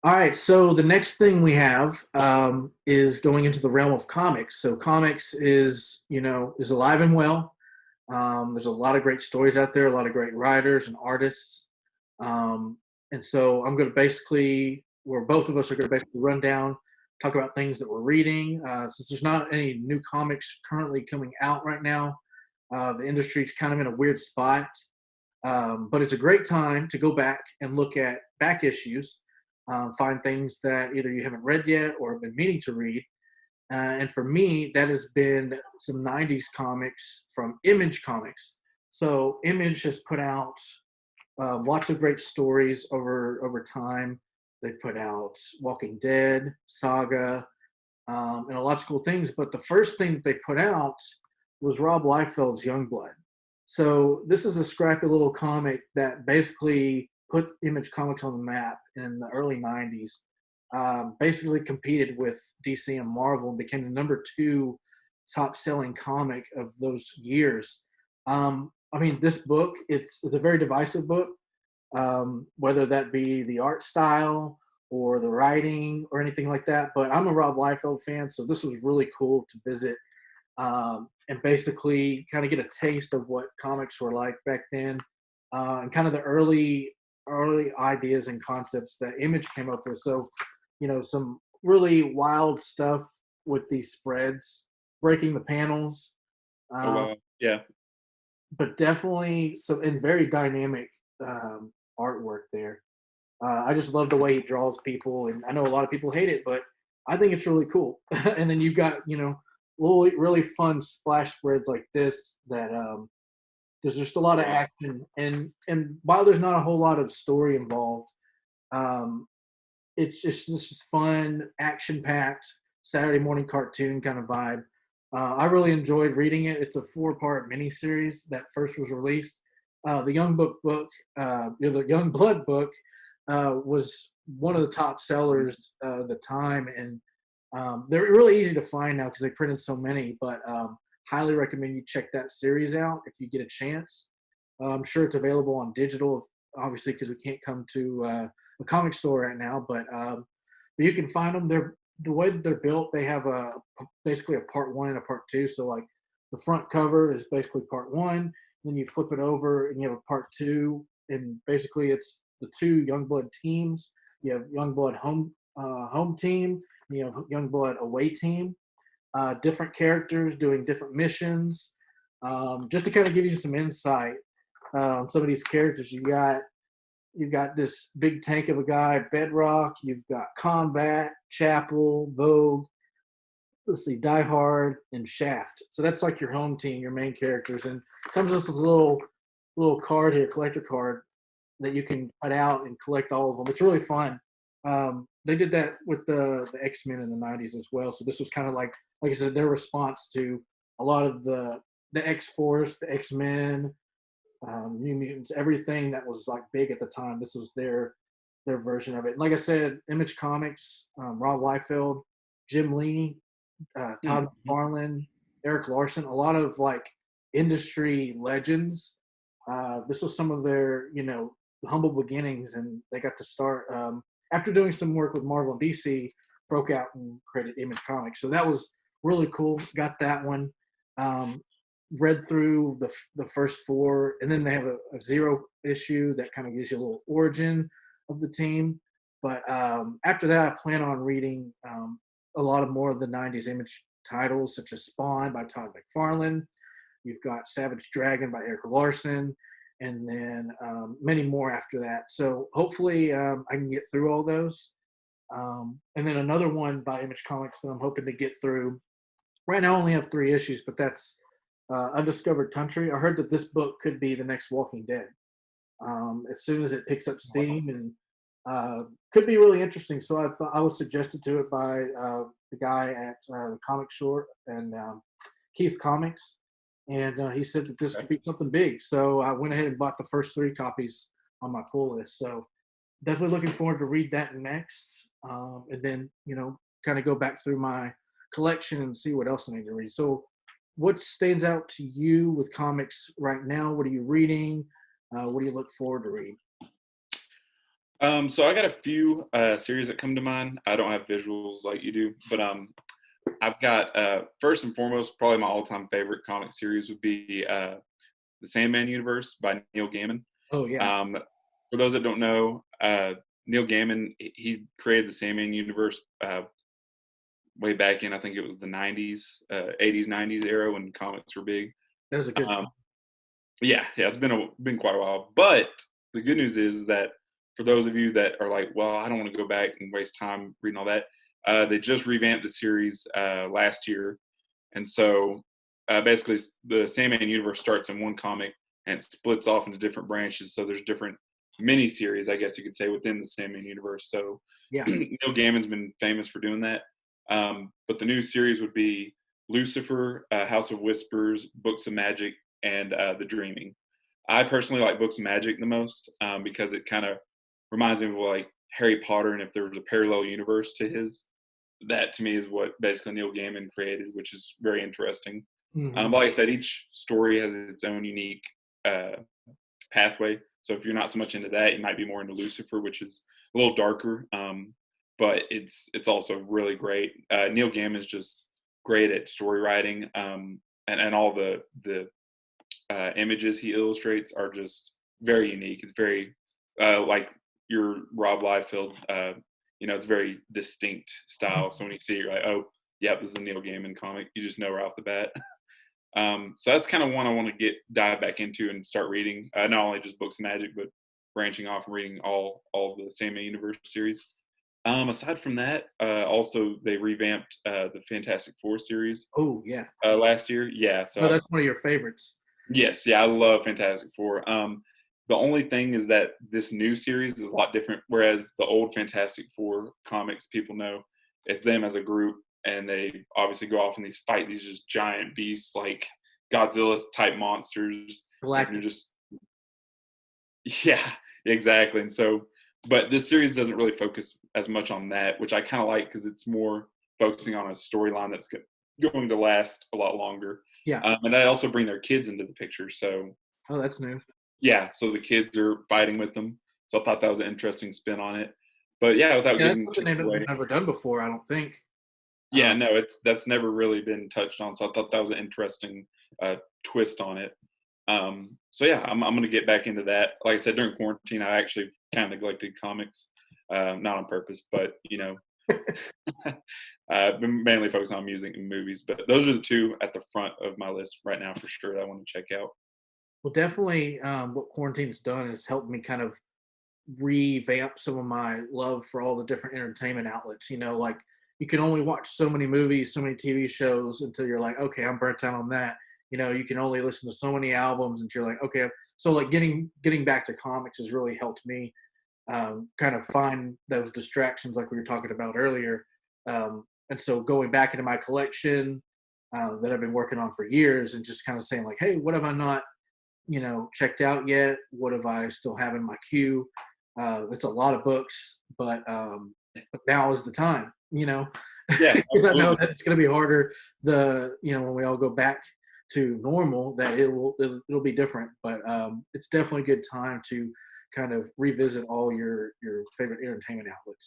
All right, so the next thing we have is going into the realm of comics. So comics is alive and well. There's a lot of great stories out there, a lot of great writers and artists. Um, and so I'm going to basically, where both of us are going to basically run down, talk about things that we're reading. Since there's not any new comics currently coming out right now, the industry's kind of in a weird spot. But it's a great time to go back and look at back issues, find things that either you haven't read yet or have been meaning to read. And for me, that has been some 90s comics from Image Comics. So Image has put out lots of great stories over time. They put out Walking Dead, Saga, and lots of cool things. But the first thing that they put out was Rob Liefeld's Youngblood. So this is a scrappy little comic that basically put Image Comics on the map in the early '90s. Basically competed with DC and Marvel and became the number two top-selling comic of those years. I mean, this book it's a very divisive book, whether that be the art style or the writing or anything like that. But I'm a Rob Liefeld fan, so this was really cool to visit and basically kind of get a taste of what comics were like back then, and kind of the early ideas and concepts that Image came up with. So, some really wild stuff with these spreads, breaking the panels, Oh uh, wow. Yeah. but definitely some and very dynamic artwork there. I just love the way he draws people, and I know a lot of people hate it, but I think it's really cool. And then you've got really fun splash spreads like this that there's just a lot of Wow. action, and while there's not a whole lot of story involved, um, it's just this is fun, action packed Saturday morning cartoon kind of vibe. I really enjoyed reading it. It's a four-part miniseries that first was released. The the Young Blood book, was one of the top Mhm. sellers at the time, and they're really easy to find now because they printed so many. But highly recommend you check that series out if you get a chance. I'm sure it's available on digital, obviously, because we can't come to a comic store right now. But you can find them. They're the way that they're built. They have basically a part one and a part two. So like the front cover is basically part one. Then you flip it over and you have a part two, and basically it's the two Youngblood teams. You have Youngblood home team. You have Youngblood away team. Different characters doing different missions. Just to kind of give you some insight, some of these characters you've got this big tank of a guy, Bedrock. You've got Combat, Chapel, Vogue. Let's see, Die Hard, and Shaft. So that's like your home team, your main characters, and comes with this little card here, collector card that you can cut out and collect all of them. It's really fun. They did that with the X Men in the '90s as well. So this was kind of like I said, their response to a lot of the X Force, the X Men, New Mutants, everything that was like big at the time. This was their version of it. And like I said, Image Comics, Rob Liefeld, Jim Lee, Todd Mhm. McFarlane, Eric Larson, a lot of like industry legends. This was some of their humble beginnings, and they got to start after doing some work with Marvel and DC. Broke out and created Image Comics, so that was really cool. Got that one. Um, Read through the first four, and then they have a zero issue that kind of gives you a little origin of the team. But after that, I plan on reading a lot of more of the '90s Image titles, such as Spawn by Todd McFarlane. You've got Savage Dragon by Eric Larson, and then many more after that. So hopefully, I can get through all those. And then another one by Image Comics that I'm hoping to get through. Right now, I only have three issues, but that's Undiscovered Country. I heard that this book could be the next Walking Dead. As soon as it picks up Wow. steam, and could be really interesting. So I was suggested to it by the guy at the Comic Short and Keith Comics, and he said that this Okay. could be something big. So I went ahead and bought the first three copies on my pull list. So definitely looking forward to read that next, and then kind of go back through my collection and see what else I need to read. So, what stands out to you with comics right now? What are you reading? What do you look forward to read? So I got a few series that come to mind. I don't have visuals like you do, but I've got first and foremost, probably my all-time favorite comic series would be the Sandman universe by Neil Gaiman. Oh yeah, Um, for those that don't know, Neil Gaiman he created the Sandman universe way back in I think it was the '90s, '80s, '90s era when comics were big. that was a good Um, time. yeah, it's been quite a while. But the good news is that for those of you that are like, well, I don't want to go back and waste time reading all that, they just revamped the series last year, and so basically the Sandman universe starts in one comic and it splits off into different branches. So there's different mini series, I guess you could say, within the Sandman universe. So Yeah. Neil Gaiman's been famous for doing that. But the new series would be Lucifer, House of Whispers, Books of Magic, and The Dreaming. I personally like Books of Magic the most because it kind of reminds me of like Harry Potter, and if there was a parallel universe to his, that to me is what basically Neil Gaiman created, which is very interesting. Hmm. But like I said, each story has its own unique uh, pathway. So if you're not so much into that, you might be more into Lucifer, which is a little darker, but it's also really great. Neil Gaiman is just great at story writing, and all the images he illustrates are just very unique. It's very like your Rob Liefeld. It's very distinct style. So when you see it, you're like, oh, yep, this is a Neil Gaiman comic. You just know right off the bat. So that's kind of one I want to get dive back into and start reading. Not only just Books of Magic, but branching off and reading all the Sandman Universe series. Aside from that, also they revamped the Fantastic Four series Oh yeah. last year. Yeah, No, so that's one of your favorites. yes, yeah, I love Fantastic Four. The only thing is that this new series is a lot different. Whereas the old Fantastic Four comics, people know it's them as a group, and they obviously go off and fight these just giant beasts like Godzilla type monsters, and you're Galactus. just yeah, exactly. And so, but this series doesn't really focus as much on that, which I kind of like because it's more focusing on a storyline that's going to last a lot longer. Yeah. And they also bring their kids into the picture, so Oh, that's new. yeah, so the kids are fighting with them. So I thought that was an interesting spin on it. But yeah, without Yeah, that's giving something too much they've away, never done before. I don't think. yeah, Um, no, that's never really been touched on. So I thought that was an interesting twist on it. So yeah, I'm gonna get back into that. Like I said, during quarantine, I actually kind of neglected comics, not on purpose, but been mainly focused on music and movies. But those are the two at the front of my list right now for sure that I want to check out. well, definitely, what quarantine's done is helped me kind of revamp some of my love for all the different entertainment outlets. Like you can only watch so many movies, so many TV shows until you're like, okay, I'm burnt out on that. You can only listen to so many albums until you're like, okay. So like getting back to comics has really helped me kind of find those distractions like we were talking about earlier. And so going back into my collection that I've been working on for years and just kind of saying like, hey, what have I not checked out yet? What have I still have in my queue? It's a lot of books, but now is the time, Yeah, because I know absolutely. that it's going to be harder. When we all go back to normal, that it'll be different. But it's definitely a good time to kind of revisit all your favorite entertainment outlets.